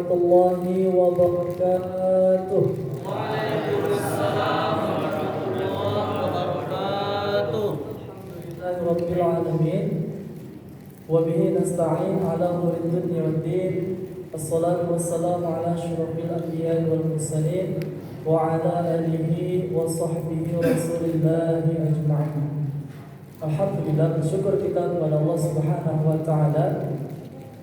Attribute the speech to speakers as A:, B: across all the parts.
A: warahmatullahi wabarakatuh.
B: Waalaikumsalam warahmatullahi wabarakatuh.
A: Alhamdulillahirabbil alamin. Wa bihi nasta'in ala umuri dunya waddin. Wassalatu wassalamu ala asyrafil anbiya'i wal mursalin wa ala alihi wa sahbihi rasulillahi ajma'in. Alhamdulillah, bersyukur kita kepada Allah Subhanahu wa taala.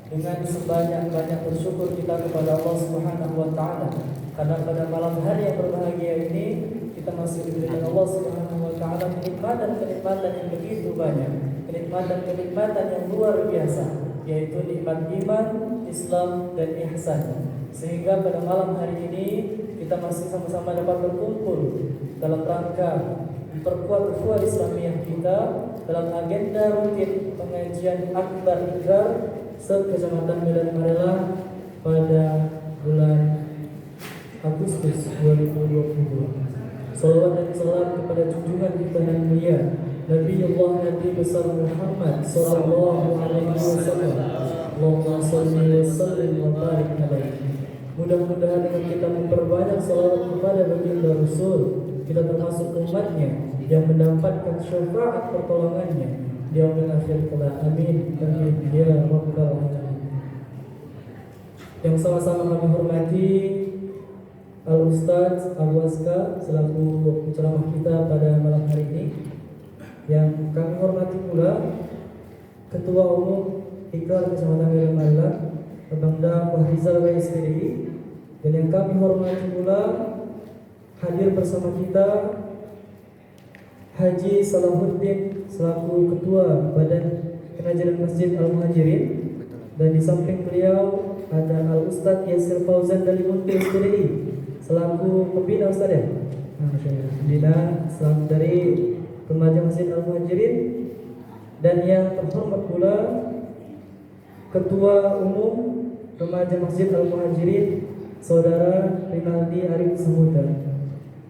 A: Dengan sebanyak-banyak bersyukur kita kepada Allah Subhanahu wa taala karena pada malam hari yang berbahagia ini kita masih diberikan Allah Subhanahu wa taala kenikmatan yang begitu banyak, kenikmatan yang luar biasa, yaitu nikmat iman, Islam dan ihsan. Sehingga pada malam hari ini kita masih sama-sama dapat berkumpul dalam rangka memperkuat ukhuwah Islamiyah kita dalam agenda rutin pengajian Akbar Ikrar se-Kecamatan Medan Marelah pada bulan Agustus 2022. Salawat dan salam kepada junjungan kita yang mulia Nabi besar Muhammad sallallahu alaihi wasallam. Allahumma shalli wa sallim wa barik alaihi. Mudah-mudahan dengan kita memperbanyak salawat kepada baginda Rasul, kita termasuk umatnya yang mendapatkan syafaat pertolongannya di yaumil akhir kelak. Amin. Amin ya rabbal alamin. Yang sama-sama kami hormati Al-Ustaz Abu Aska selaku penceramah kita pada malam hari ini. Yang kami hormati pula Ketua Umum Ikrar Kecamatan Medan Marelah, Bangda Fahrizal WSPDI. Dan yang kami hormati pula hadir bersama kita Haji Salahuddin selaku Ketua Badan Pengajian Masjid Al-Muhajirin. Dan di samping beliau ada Al-Ustaz Yasir Fauzan dari Munti SPDI selaku pembina Ustaz ya? Pembina selaku dari Pengajian Masjid Al-Muhajirin. Dan yang terhormat pula Ketua Umum Remaja Masjid Al-Muhajirin Saudara Rinaldi Arif Samuda.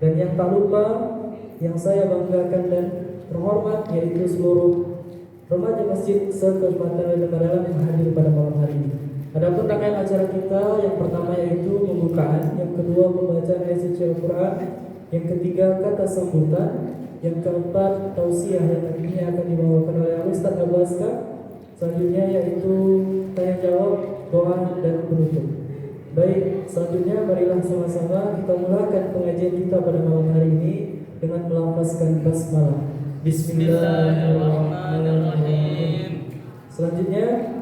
A: Dan yang tak lupa yang saya banggakan dan terhormat yaitu seluruh remaja masjid se-Kecamatan Medan Marelah yang hadir pada malam hari ini. Adapun rangkaian acara kita yang pertama yaitu pembukaan, yang kedua pembacaan ayat suci Al-Quran, yang ketiga kata sambutan, yang keempat tausiah yang nantinya akan dibawakan oleh Ustaz Abu Aska. Selanjutnya yaitu tanya jawab, doa dan penutup. Baik, selanjutnya marilah sama-sama kita mulakan pengajian kita pada malam hari ini dengan melafazkan basmalah. Bismillahirrahmanirrahim. Selanjutnya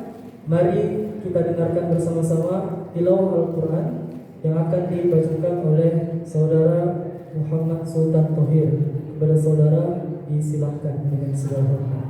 A: mari kita dengarkan bersama-sama tilawah Al-Quran yang akan dibacakan oleh Saudara Muhammad Sultan Thohir. Kepada saudara disilahkan dengan segala hormat.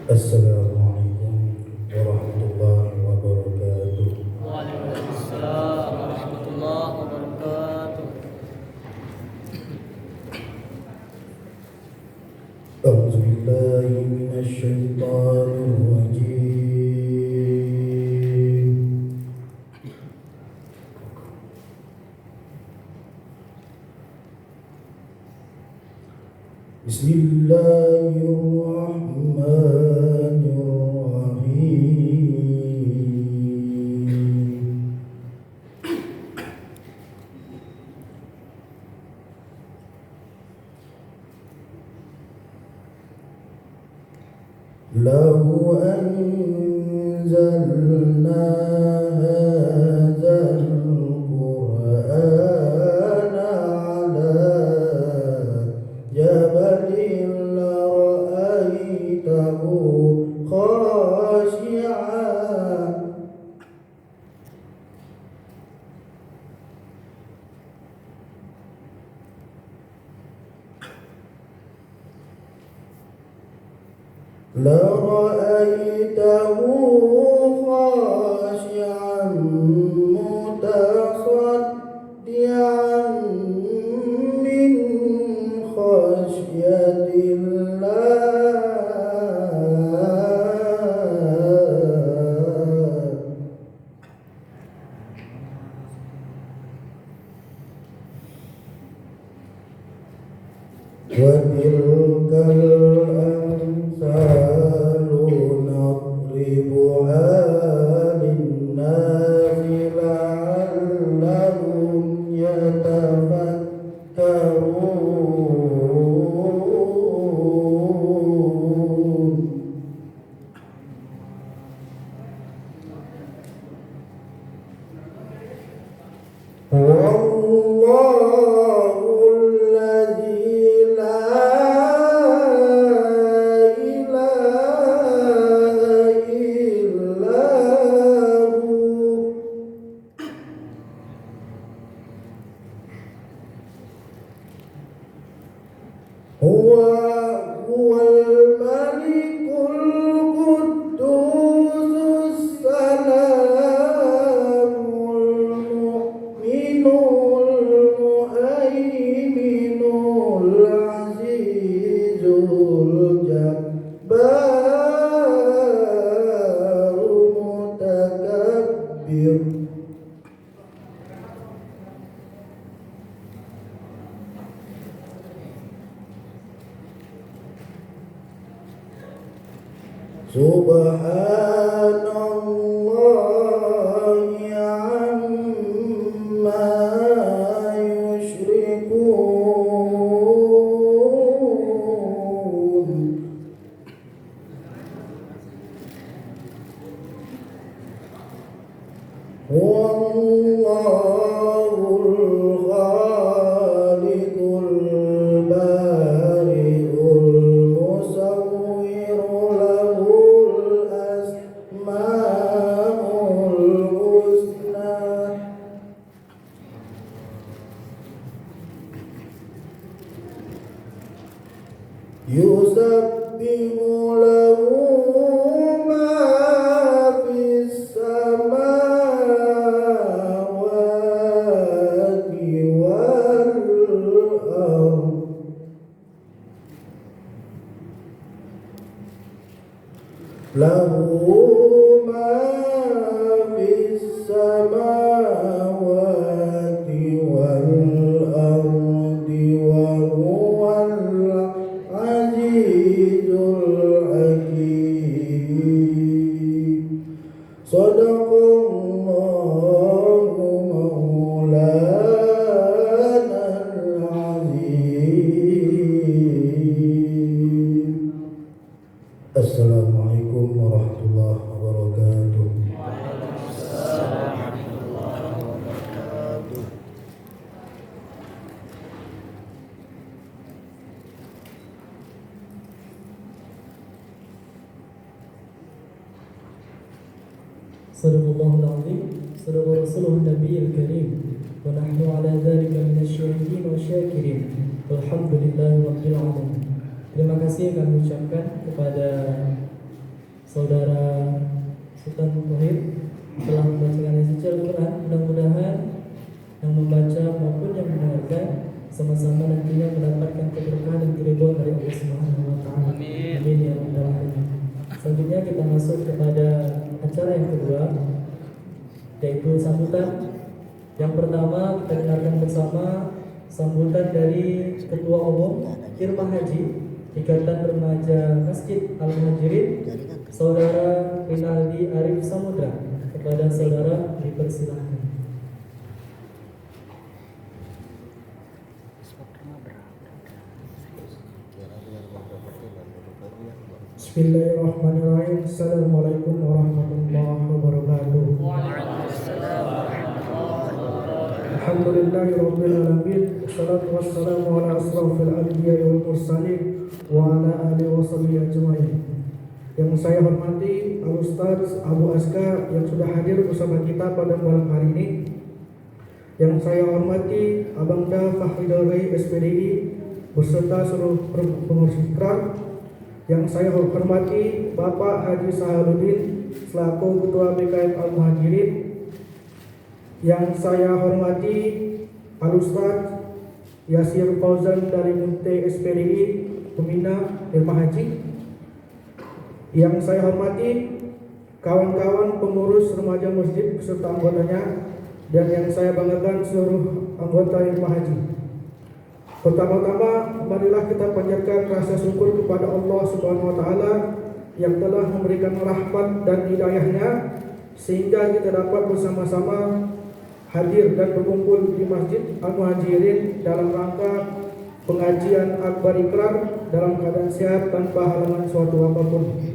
C: Assalamualaikum warahmatullahi wabarakatuh.
B: Waalaikumsalam warahmatullahi wabarakatuh.
C: A'udzu billahi minasy syaithanir rajim. Bismillahirrahmanirrahim. Lau anzalna hadzal Qur'ana ala jabalin la ra'aitahu khashi'an. لرأيته خاشعا وتلك الأمثال نضربها للناس لعلهم يتفكرون والله الذي لا إله إلا هو الملك القدوس السلام المؤمن المهيمن العزيز الجبار المتكبر سبحان الله عما يشركون هو الله الخالق البارئ المصور له الأسماء الحسنى يسبح له ما في السماوات والأرض له ما في السماوات والأرض وهو العزيز الحكيم صدق الله مولانا العظيم. Assalamualaikum warahmatullahi wabarakatuh.
A: Sadaqallahul azim, sadaqa rasuluhun nabiyil karim, wa nahnu ala dhalika minasyahidin wa syakirin, walhamdulillahi rabbil alamin. Terima kasih kami ucapkan kepada saudara Sultan Muhib telah membacakan isi Al-Quran. Mudah-mudahan yang membaca maupun yang mendengarkan sama-sama nantinya mendapatkan keberkahan dan keridhaan dari Allah Subhanahu wa taala.
B: Amin.
A: Amin ya rabbal alamin. Selanjutnya kita masuk kepada acara yang kedua, yaitu sambutan. Yang pertama kita dengarkan bersama sambutan dari Ketua Umum Irma Haji Ikatan Remaja Masjid Al-Muhajirin, Saudara Rinaldi Arif Samudra. Kepada saudara dipersilahkan.
C: Bismillahirrahmanirrahim. Assalamualaikum warahmatullahi wabarakatuh. Alhamdulillahirabbil alamin. Wassalatu wassalamu ala asrofil anbiya'i wal mursalin wa ala alihi washabihi ajmain. Yang saya hormati Al-Ustaz Abu Aska yang sudah hadir bersama kita pada malam hari ini. Yang saya hormati Abangda Fahridul Rai SPDI beserta seluruh pengurus ikrar. Yang saya hormati Bapak Haji Sahaluddin selaku Ketua BKM Al-Muhajirin. Yang saya hormati Al-Ustaz Yasir Fauzan dari Munte SPDI Pembina Irma Haji. Yang saya hormati kawan-kawan pengurus remaja masjid beserta anggotanya, dan yang saya banggakan seluruh anggota Irma Haji. Pertama-tama, marilah kita panjatkan rasa syukur kepada Allah Subhanahu wa taala yang telah memberikan rahmat dan hidayahnya sehingga kita dapat bersama-sama hadir dan berkumpul di Masjid Al-Muhajirin dalam rangka pengajian akbar ikrar dalam keadaan sehat tanpa halangan suatu apapun.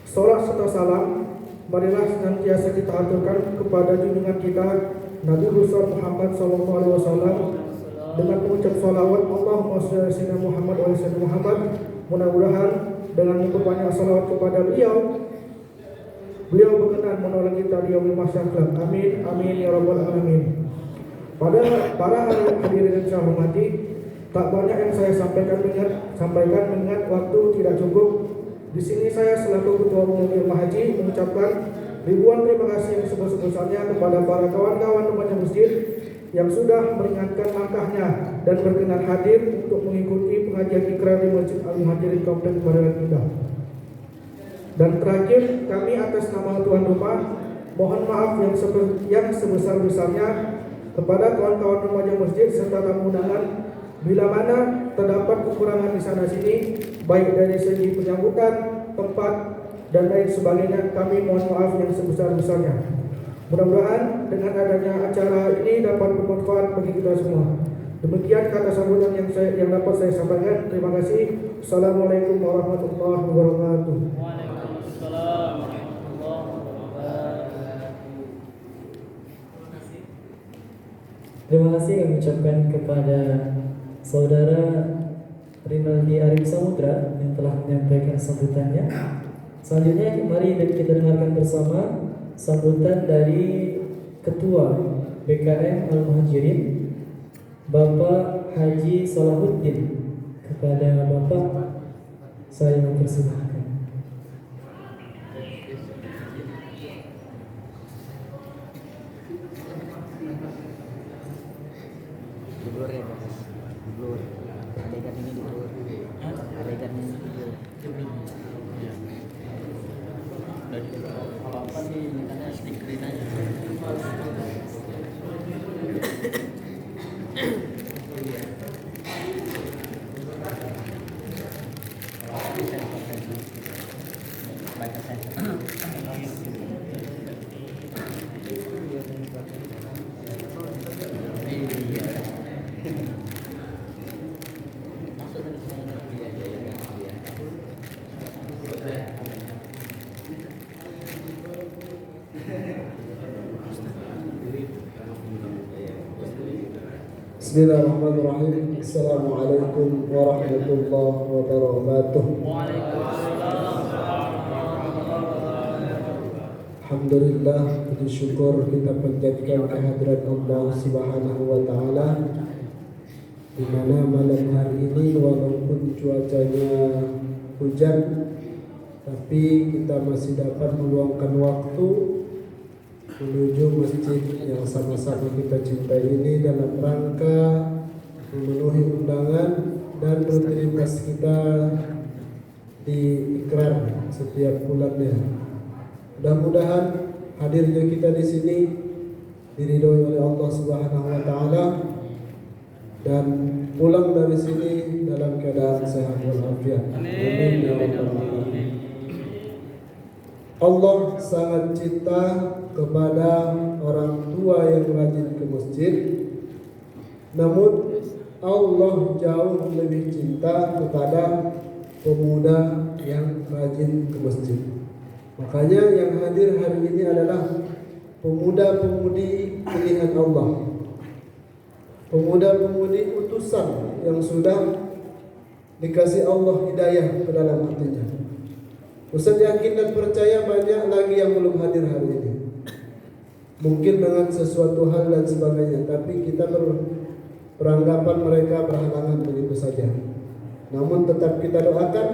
C: Salat serta salam marilah senantiasa kita aturkan kepada junjungan kita Nabi besar Muhammad SAW dengan mengucap salawat Allahumma shalli ala sayyidina Muhammad wa ala sayyidina Muhammad. Mudah-mudahan dengan memperbanyak salawat kepada beliau berkenan menolong kita di yaumil mahsyar. Amin amin ya rabbal alamin. Para hadirin yang saya hormati, tak banyak yang saya sampaikan mengingat waktu tidak cukup. Di sini saya selaku Ketua Umum Jemaah Haji mengucapkan ribuan terima kasih yang sebesar-besarnya kepada para kawan-kawan remaja masjid yang sudah meringankan langkahnya dan berkenan hadir untuk mengikuti pengajian ikrar di Masjid Al-Muhajirin Kompleks Barangan Indah. Dan terakhir, kami atas nama tuan rumah mohon maaf yang sebesar-besarnya kepada kawan-kawan remaja masjid serta tamu undangan bila mana terdapat kekurangan di sana sini baik dari segi penyambutan, tempat dan lain sebagainya. Kami mohon maaf yang sebesar-besarnya. Mudah-mudahan dengan adanya acara ini dapat bermanfaat bagi kita semua. Demikian kata sambutan yang dapat saya sampaikan. Terima kasih. Assalamualaikum warahmatullahi wabarakatuh.
B: Waalaikumsalam warahmatullahi wabarakatuh.
A: Terima kasih kami ucapkan kepada Saudara Rinaldi Arif Samudra yang telah menyampaikan sambutannya. Selanjutnya mari kita dengarkan bersama sambutan dari Ketua BKM Al-Muhajirin Bapak Haji Salahuddin. Kepada Bapak saya mempersilahkan.
D: Bismillahirrahmanirrahim. Assalamualaikum warahmatullahi wabarakatuh. Alhamdulillah, puji syukur kita panjatkan kehadirat Allah Subhanahu wa taala di mana malam hari ini walaupun cuacanya hujan tapi kita masih dapat meluangkan waktu menuju masjid yang sama-sama kita cintai ini dalam rangka memenuhi undangan dan rutinitas kita di ikrar setiap bulannya. Mudah-mudahan hadirnya kita di sini diridhoi oleh Allah Subhanahu wa taala dan pulang dari sini dalam keadaan sehat walafiat. Amin ya rabbal alamin. Allah sangat cinta kepada orang tua yang rajin ke masjid. Namun Allah jauh lebih cinta kepada pemuda yang rajin ke masjid. Makanya yang hadir hari ini adalah pemuda-pemudi pilihan Allah, pemuda-pemudi utusan yang sudah dikasih Allah hidayah ke dalam hatinya. Ustaz yakin dan percaya banyak lagi yang belum hadir hari ini, mungkin dengan sesuatu hal dan sebagainya, tapi kita beranggapan mereka berhalangan begitu saja. Namun tetap kita doakan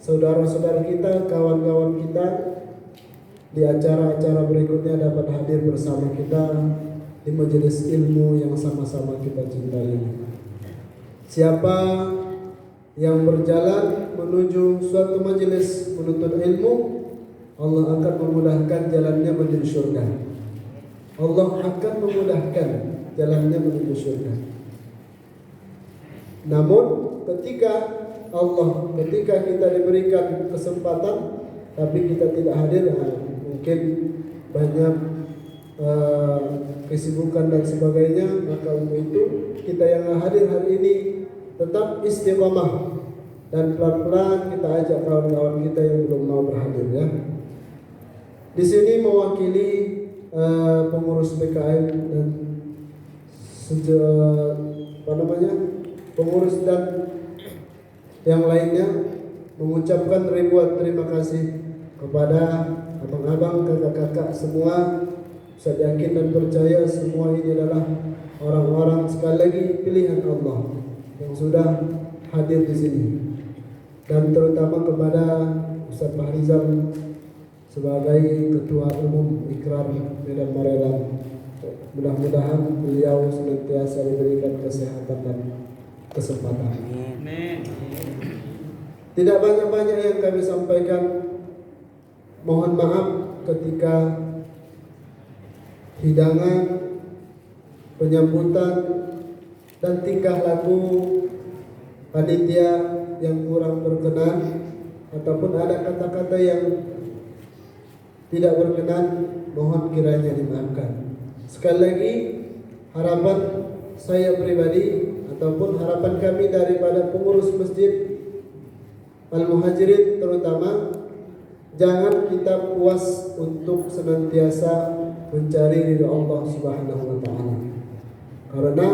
D: saudara-saudara kita, kawan-kawan kita di acara-acara berikutnya dapat hadir bersama kita di majelis ilmu yang sama-sama kita cintai ini. Siapa yang berjalan menuju suatu majelis menuntut ilmu, Allah akan memudahkan jalannya menuju surga. Allah akan memudahkan jalannya menuju surga. Namun ketika kita diberikan kesempatan tapi kita tidak hadir, mungkin banyak kesibukan dan sebagainya, maka untuk itu kita yang hadir hari ini tetap istiqamah dan pelan-pelan kita ajak kawan-kawan kita yang belum mau berhadir ya. Di sini mewakili pengurus PKM dan pengurus dan yang lainnya mengucapkan ribuan terima kasih kepada abang-abang, kakak-kakak semua. Saya yakin dan percaya semua ini adalah orang-orang, sekali lagi, pilihan Allah yang sudah hadir di sini. Dan terutama kepada Ustaz Fahrizal sebagai Ketua Umum Ikrar Medan Marelan. Mudah-mudahan beliau senantiasa diberikan kesehatan dan kesempatan.
B: Amin.
D: Tidak banyak-banyak yang kami sampaikan. Mohon maaf ketika hidangan, penyambutan, dan tingkah laku panitia yang kurang berkenan ataupun ada kata-kata yang tidak berkenan, mohon kiranya dimaafkan. Sekali lagi, harapan saya pribadi ataupun harapan kami daripada pengurus masjid Al-Muhajirin terutama, jangan kita puas untuk senantiasa mencari ridha Allah Subhanahu wa taala. Karena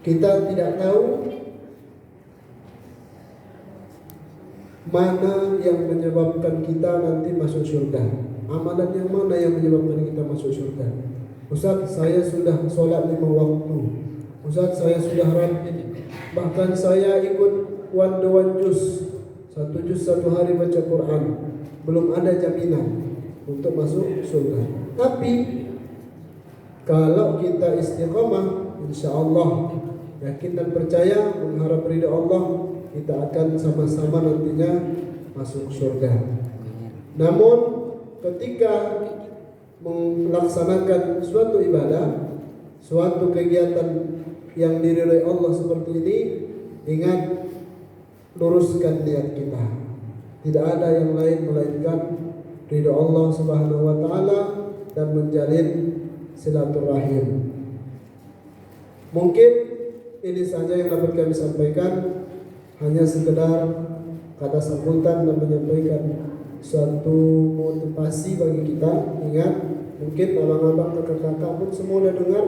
D: kita tidak tahu mana yang menyebabkan kita nanti masuk surga. Amalan yang mana yang menyebabkan kita masuk surga? Ustaz, saya sudah sholat 5 waktu. Ustaz, saya sudah rajin. Bahkan saya ikut one juz, 1 juz 1 hari baca Quran. Belum ada jaminan untuk masuk surga. Tapi kalau kita istiqamah, insya Allah yakin dan percaya mengharap ridha Allah, kita akan sama-sama nantinya masuk surga. Namun ketika melaksanakan suatu ibadah, suatu kegiatan yang diridhai Allah seperti ini, ingat, luruskan niat kita. Tidak ada yang lain melainkan ridha Allah Subhanahu wa taala dan menjalin silaturahim. Mungkin ini saja yang dapat kami sampaikan, hanya sekedar kata sambutan dan menyampaikan suatu motivasi bagi kita. Ingat, mungkin abang-abang, kakak-kakak pun semua sudah dengar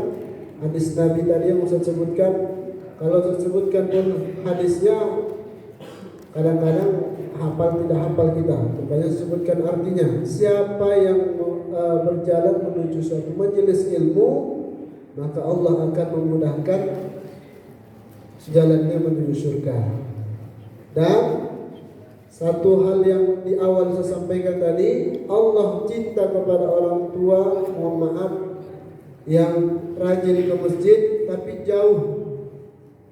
D: hadis Nabi tadi yang Ustaz sebutkan. Kalau Ustaz sebutkan pun hadisnya kadang-kadang hafal tidak hafal kita. Makanya sebutkan artinya. Siapa yang berjalan menuju suatu majelis ilmu, maka Allah akan memudahkan jalannya menuju surga. Dan satu hal yang di awal saya sampaikan tadi, Allah cinta kepada orang tua, mohon maaf, yang rajin ke masjid tapi jauh.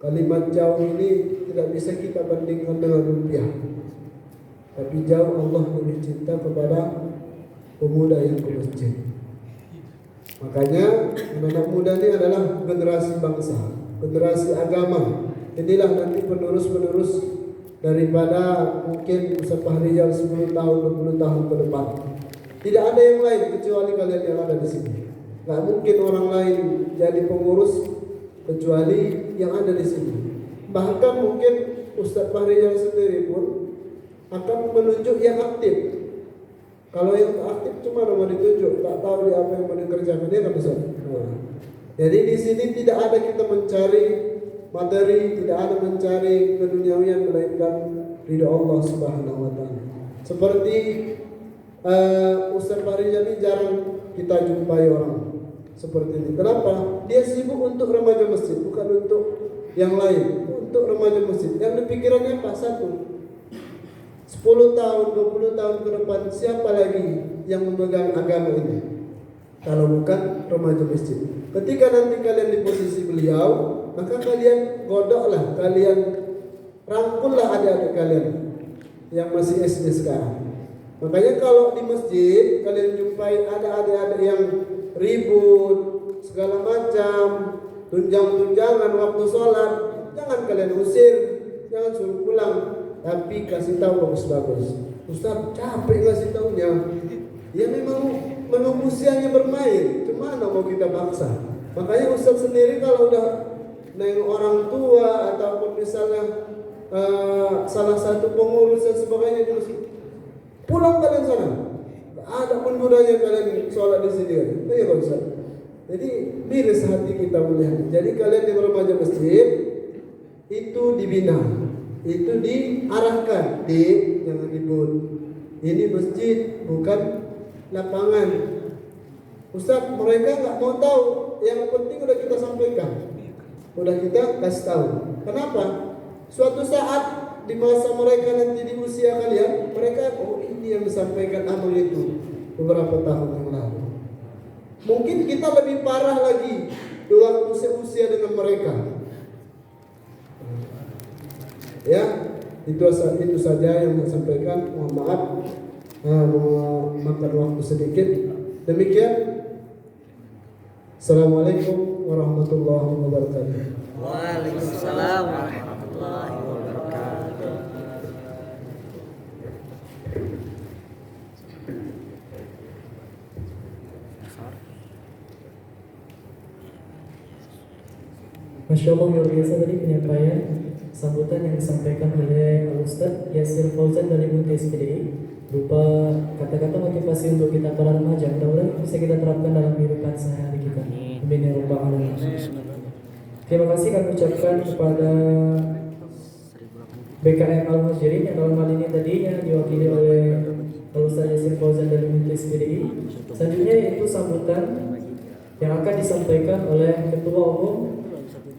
D: Kalimat jauh ini tidak bisa kita bandingkan dengan rupiah. Tapi jauh, Allah lebih cinta kepada pemuda yang ke masjid. Makanya anak muda ini adalah generasi bangsa, generasi agama. Inilah nanti penerus-penerus daripada mungkin Ustaz Fahrizal 10 tahun, 20 tahun ke depan. Tidak ada yang lain kecuali kalian yang ada di sini. Gak mungkin orang lain jadi pengurus kecuali yang ada di sini. Bahkan mungkin Ustaz Fahrizal sendiri pun akan menunjuk yang aktif. Kalau yang aktif cuma nama ditunjuk, tak tahu dia apa yang mau dikerjakan, dia kan Ustaz. Jadi di sini tidak ada kita mencari materi, tidak ada mencari keduniawian, melainkan ridha Allah Subhanahu wa taala. Seperti Ustaz Fahrizal ini jarang kita jumpai orang seperti ini. Kenapa? Dia sibuk untuk remaja masjid, bukan untuk yang lain, untuk remaja masjid. Yang dipikirannya apa? Satu, 10 tahun, 20 tahun ke depan siapa lagi yang memegang agama ini kalau bukan remaja masjid? Ketika nanti kalian di posisi beliau, maka kalian godoklah, kalian rangkullah adik-adik kalian yang masih SD sekarang. Makanya kalau di masjid kalian jumpai ada adik-adik yang ribut segala macam, tunjang-tunjangan waktu sholat, Jangan kalian usir, jangan suruh pulang, tapi kasih tahu bagus-bagus. Ustaz capek ngasih tahunya. Ya memang usianya bermain. Cuma mau kita paksa. Makanya Ustaz sendiri kalau udah nengok orang tua ataupun misalnya salah satu pengurus dan sebagainya terus pulang kalian sana. Ada pun gunanya kalian sholat di sini kan? Iya Pak Ustaz. Jadi miris hati kita melihat. Jadi kalian di remaja masjid itu dibina, itu diarahkan, jangan ribut. Ini masjid bukan lapangan. Ustaz, mereka nggak mau tahu. Yang penting udah kita sampaikan, udah kita kasih tahu. Kenapa? Suatu saat di masa mereka nanti di usia kalian, mereka ini yang disampaikan Abang itu beberapa tahun yang lalu. Mungkin kita lebih parah lagi di waktu seusia dengan mereka. Ya, itu saja yang saya sampaikan. Mohon maaf makan waktu sedikit. Demikian. Assalamualaikum warahmatullahi wabarakatuh.
B: Waalaikumsalam warahmatullahi wabarakatuh.
A: Masya Allah, luar biasa tadi penyampaian sambutan yang disampaikan oleh Ustaz Yasir Fauzan dari Muntis PDI berupa kata-kata motivasi untuk kita para remaja. Mudah-mudahan bisa kita terapkan dalam kehidupan sehari-hari kita. Amin ya rabbal alamin. Terima kasih kami ucapkan kepada BKM Al-Muhajirin yang dalam hal ini tadinya diwakili oleh Ustaz Yasir Fauzan dari Muntis PDI. Selanjutnya yaitu sambutan yang akan disampaikan oleh Ketua Umum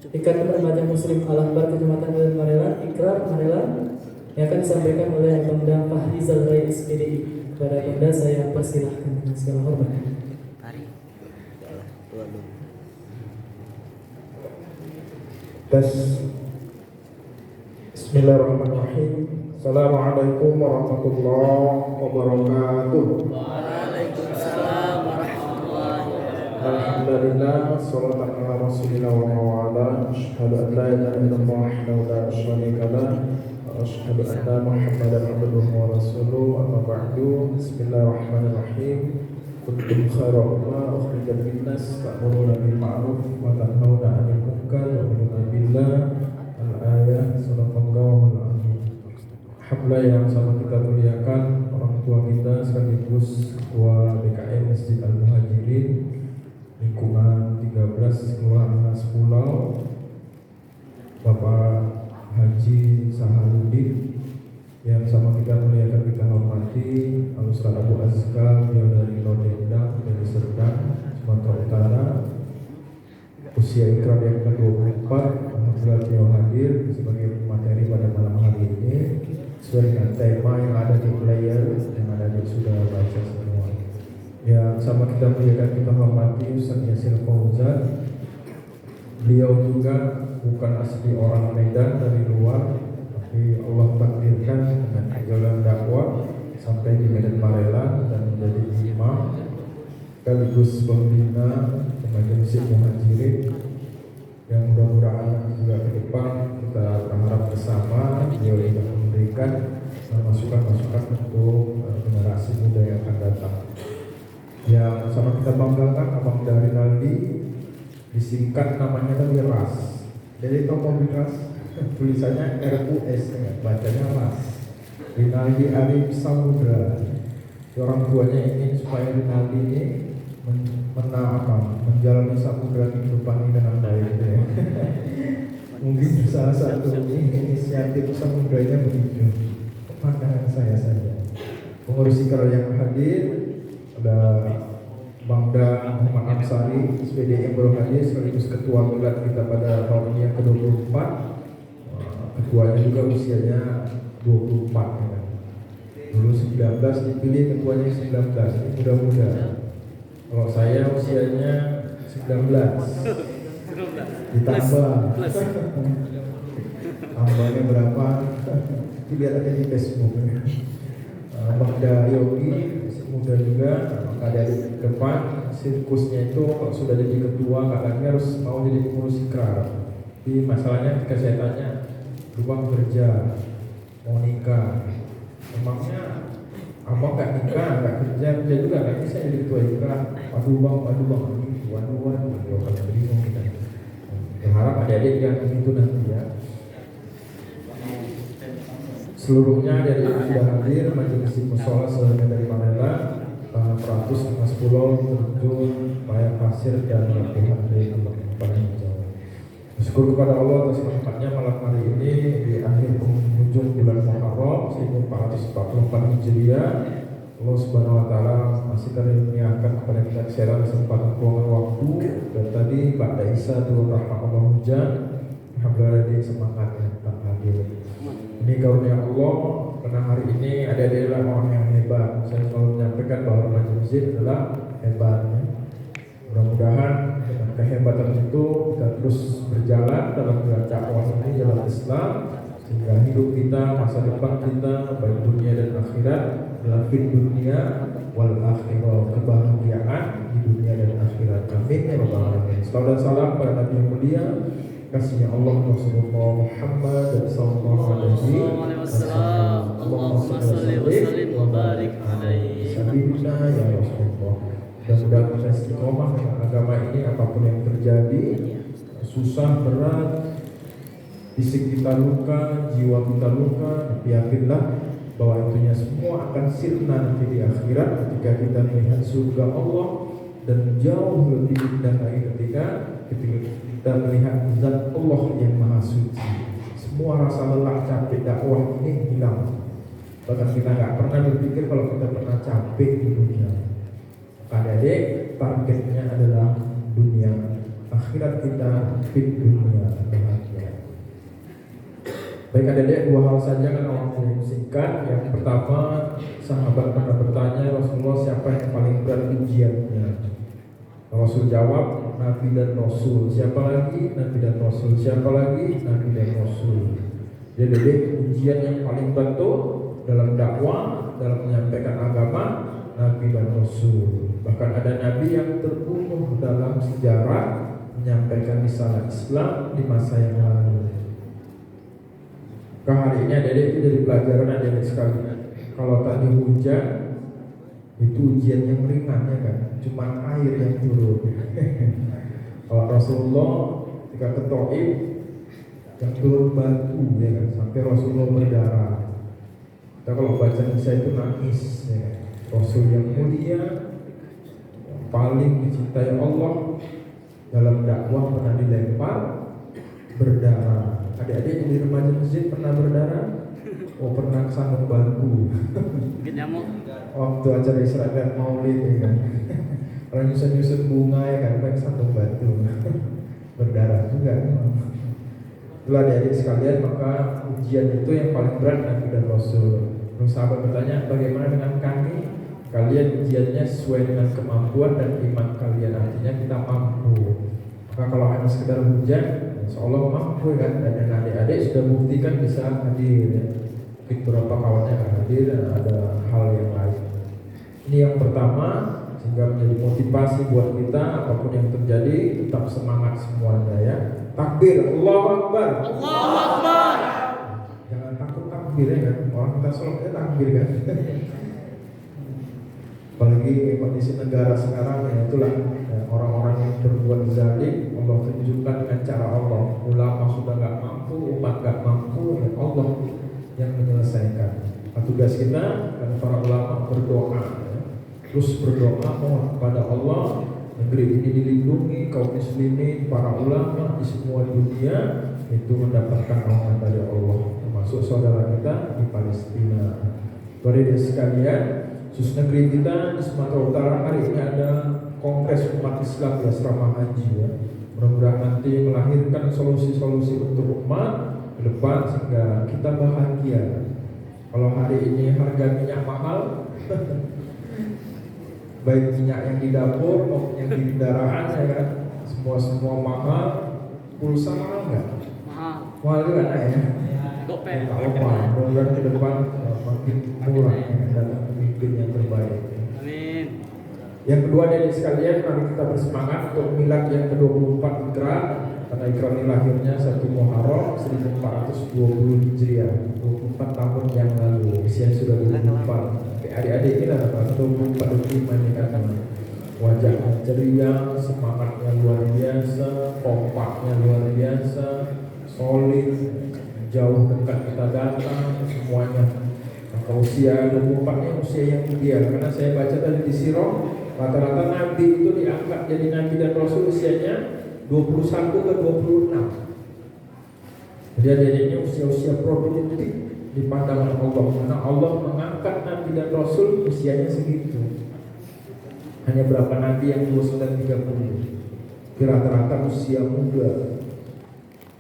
A: Ikatan Remaja Muslim Al-Akbar Kecamatan Medan Marelan, Ikrar Marelan, yang akan disampaikan oleh Bangda Fahri Zalrai SPDI. Kepada Bangda saya persilahkan dengan segala hormat.
C: Tes. Bismillahirrahmanirrahim. Assalamualaikum warahmatullahi wabarakatuh.
B: Waalaikumsalam warahmatullahi wabarakatuh.
C: Alhamdulillah, salatan ala rasulillah wa mawala. Asyhadu an la ilaha illallah wahdahu la syarika lah. Asyhadu anna Muhammadan abduhu wa rasuluhu. Amma ba'du. Bismillahirrahmanirrahim. Kuntum khairu ummah ukhrijat linnas ta'muruna bil ma'ruf wa tanhauna 'anil munkar wa tu'minuna billah. Al-ayah sadaqallahul azim. Alhamdulillah yang sama kita muliakan orang tua kita sekaligus ketua BKM Masjid Al-Muhajirin lingkungan 13 Kelurahan Pulau, Bapak Haji Sahaluddin, yang sama kita muliakan, kita hormati Al-Ustaz Abu Azka, beliau dari Lodendang, dari Serdang, Sumatera Utara, usia ikrar yang ke-24. Alhamdulillah beliau hadir sebagai materi pada malam hari ini sesuai dengan tema yang ada di player yang ada di sudah baca semua. Yang sama kita muliakan, kita hormati Ustaz Yasir Fauzan. Beliau juga bukan asli orang Medan, dari luar, tapi Allah takdirkan dengan jalan dakwah sampai di Medan Marelan dan menjadi imam sekaligus pembina remaja Masjid Muhajirin, yang mudah-mudahan juga ke depan kita berharap bersama beliau juga memberikan masukan-masukan untuk generasi muda yang akan datang. Yang sama kita banggakan Abang dari Naldi, disingkat namanya tadi RAS. Jadi kalau RAS tulisannya RUS, bacanya RAS. Rinaldi Arif Samudra. Orang tuanya ingin supaya Rinaldi ini menjalani samudra kehidupan ini dengan baik. Ya. Mungkin salah satu inisiatif samudranya begitu. Pandangan saya saja. Pengurus ikrar yang hadir ada Bangda Muhammad Amsari, SPDI yang baru hadir sekaligus ketua milad kita pada tahun yang ke-24. Ketuanya juga usianya 24 ya. Dulu 19 dipilih, ketuanya 19, ini muda-muda. Kalau saya usianya 19 ditambah tambahnya berapa lihat aja di Facebook. Bangda Yogi masih muda juga, maka dari depan sirkusnya itu kalau sudah jadi ketua kakaknya harus mau jadi pengurus ikrar.
E: Jadi masalahnya ketika saya tanya, Abang kerja, mau nikah, emangnya abang nggak nikah, nggak kerja juga nggak bisa jadi ketua ikrar. Waduh bang, waduh, kalau bingung kita. Berharap adik-adik yang begitu nanti ya. Seluruhnya dari yang sudah hadir majelis musola seluruhnya dari Manila, Peratus, Mas Pulau, Terjun, Paya Pasir dan Latihan dari Padang Jawa. Bersyukur kepada Allah atas rahmatnya malam hari ini di akhir penghujung bulan Muharram 1444 Hijriah. Allah Subhanahu wa taala masih karuniakan kepada kita kesehatan kesempatan keuangan waktu dan tadi Mbak Daisa turun rahmatullah hujan. Alhamdulillah semangat tak hadir. Ini karunia Allah karena hari ini ada orang yang hebat. Saya selalu menyampaikan bahwa remaja masjid adalah hebatnya. Mudah-mudahan dengan kehebatan itu kita terus berjalan dalam dakwah ini dalam Islam sehingga hidup kita, masa depan kita baik dunia dan akhirat dalam dunia wal akhirah, kebahagiaan di dunia dan akhirat. Amin ya rabbal alamin. Salam dan salam pada Nabi yang mulia, kasihnya Allah Rasulullah Muhammad dan sallallahu alaihi wasallam. Allahumma shalli wa sallim wa barik alaihi sayyidina ya Rasulullah. Mudah-mudahan kita istiqomah dengan agama ini apapun yang terjadi, susah, berat, fisik kita luka, jiwa kita luka, tapi yakinlah bahwa intinya semua akan sirna nanti di akhirat ketika kita melihat surga Allah dan jauh lebih indah lagi ketika kita melihat zat Allah yang maha suci. Semua rasa lelah capek dakwah ini hilang. Bahkan kita nggak pernah berpikir kalau kita pernah capek di dunia. Adik-adik, targetnya adalah dunia. Akhirat kita di dunia bahagia. Baik adik-adik, dua hal saja kan waktu yang singkat. Yang pertama, sahabat pernah bertanya Rasulullah siapa yang paling berat ujiannya. Rasul jawab, Nabi dan Rasul. Siapa lagi? Nabi dan Rasul. Siapa lagi? Nabi dan Rasul. Jadi adik, ujian yang paling berat dalam dakwah, dalam menyampaikan agama, Nabi dan Rasul. Bahkan ada Nabi yang terbunuh dalam sejarah menyampaikan risalah Islam di masa yang lalu. Hari ini adik-adik itu dari pelajaran adik-adik sekalian. Kalau tadi hujan itu ujian yang ringan ya kan, cuma air yang turun. Kalau Rasulullah ketika ke Taif yang turun batu ya kan, sampai Rasulullah berdarah. Kita kalau baca kisah itu nangis ya. Rasul yang mulia, yang paling dicintai Allah dalam dakwah pernah dilempar berdarah. Adik-adik di remaja masjid pernah berdarah? Oh pernah kesandung batu. Waktu acara Isra dan Maulid ya kan. Orang nyusun bunga ya kan, pakai kesandung batu. Berdarah juga. Itulah adik-adik sekalian, maka ujian itu yang paling berat Nabi dan Rasul. Terus sahabat bertanya, bagaimana dengan kami? Kalian ujiannya sesuai dengan kemampuan dan iman kalian, artinya kita mampu. Maka kalau hanya sekedar hujan, insya Allah mampu kan. Dan adik-adik sudah buktikan bisa hadir ya. Mungkin beberapa kawannya akan hadir dan ada hal yang lain. Ini yang pertama, sehingga menjadi motivasi buat kita apapun yang terjadi tetap semangat semuanya ya. Takbir, Allahu Akbar.
B: Allahu Akbar.
E: Jangan takut takbir ya kan. Orang kita sholatnya takbir kan. Apalagi kondisi negara sekarang ya itulah ya, orang-orang yang berbuat zalim Allah tunjukkan dengan cara Allah. Ulama sudah nggak mampu, umat nggak mampu, ya Allah yang menyelesaikan. Nah, tugas kita dan para ulama berdoa ya. Terus berdoa mohon kepada Allah negeri ini dilindungi, kaum muslimin, para ulama di semua dunia itu mendapatkan rahmat dari Allah, termasuk saudara kita di Palestina. Bapak sekalian, khusus negeri kita di Sumatera Utara hari ini ada Kongres Umat Islam di Asrama Haji ya. Mudah-mudahan nanti melahirkan solusi-solusi untuk umat ke depan sehingga kita bahagia. Kalau hari ini harga minyak mahal, baik minyak yang di dapur maupun yang di kendaraan ya kan, semua mahal. Pulsa mahal nggak? Mahal juga ya. Tak lupa, mudah-mudahan ke depan makin murah dan pemimpin yang terbaik.
B: Amin.
E: Yang kedua dari sekalian, mari kita bersemangat untuk milad yang ke-24 Hijrah, karena Ikrar ini lahirnya 1 Muharram 1420 Hijriah, 24 tahun yang lalu. Usia sudah 24. Adik-adik ini adalah 24-25 ini kan. Wajahnya ceria, semangatnya luar biasa, kompaknya luar biasa, solid, jauh dekat kita datang, semuanya. Maka usia 24 ini usia yang ideal, karena saya baca tadi di Sirah, rata-rata Nabi itu diangkat jadi Nabi dan Rasul usianya 21 ke 26. Jadi adanya usia-usia produktif di pandangan Allah, karena Allah mengangkat Nabi dan Rasul usianya segitu. Hanya berapa Nabi yang 29-30, rata-rata usia muda.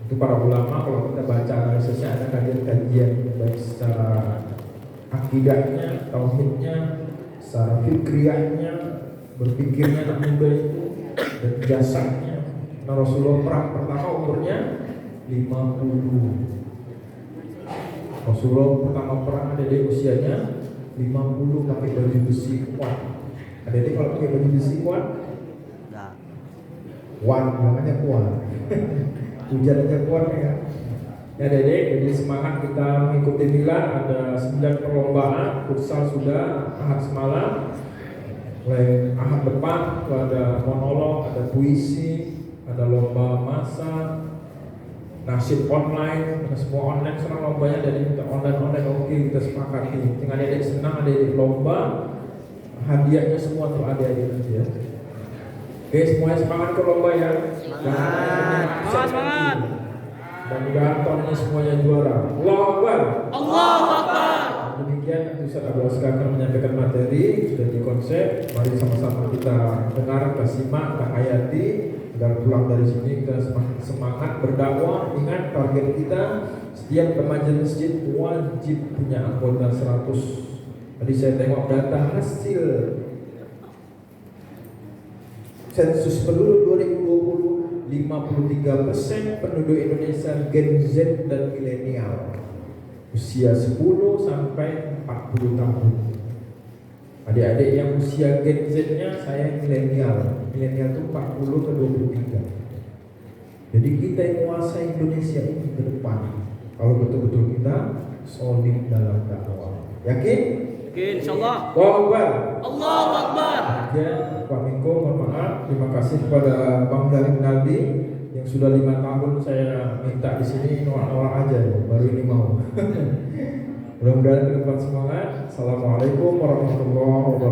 E: Itu para ulama kalau kita baca analisisnya ada kajian-kajian baik secara akidahnya, tauhidnya, secara fikriyahnya, berpikirnya anak muda itu, dan jasanya. Nah, Rasulullah perang pertama umurnya 50. Rasulullah pertama perang ada di usianya 50, pakai baju besi kuat. Ada di kalau pakai baju besi kuat, kuat namanya kuat. Hujan aja kuat ya. Ya Dede, jadi semangat kita mengikuti milad. Ada 9 perlombaan, futsal sudah Ahad semalam. Mulai Ahad depan itu ada monolog, ada puisi, ada lomba masak, nasib online, karena semua online sekarang lombanya dari online. Oke, kita sepakati. Tinggal Dede senang, ada di lomba, hadiahnya semua untuk adik-adik nanti ya. Oke, semuanya semangat ke lomba ya. Semangat. Dan mudah-mudahan tahun ini semuanya juara. Allahu Akbar. Allahu Akbar. Demikian Ustaz Abu Askar akan menyampaikan materi sudah di konsep. Mari sama-sama kita dengar, kita simak, kita hayati agar pulang dari sini kita semakin semangat berdakwah. Ingat target kita setiap remaja masjid wajib punya anggota 100. Tadi saya tengok data hasil sensus penduduk 2020, 53% penduduk Indonesia Gen Z dan milenial usia 10 sampai 40 tahun. Adik-adik yang usia Gen Z-nya saya milenial itu 40 ke 23. Jadi kita yang menguasai Indonesia ini ke depan kalau betul-betul kita solid dalam dakwah. Yakin?
B: Insyaallah.
E: Allahu Akbar.
B: Allahu Akbar.
E: Ya, Pak Mingko, mohon maaf. Terima kasih kepada Bang Dalim Nabi yang sudah 5 tahun saya minta di sini nolak-nolak aja, baru ini mau. Mudah-mudahan ke depan semangat. Assalamualaikum warahmatullahi wabarakatuh.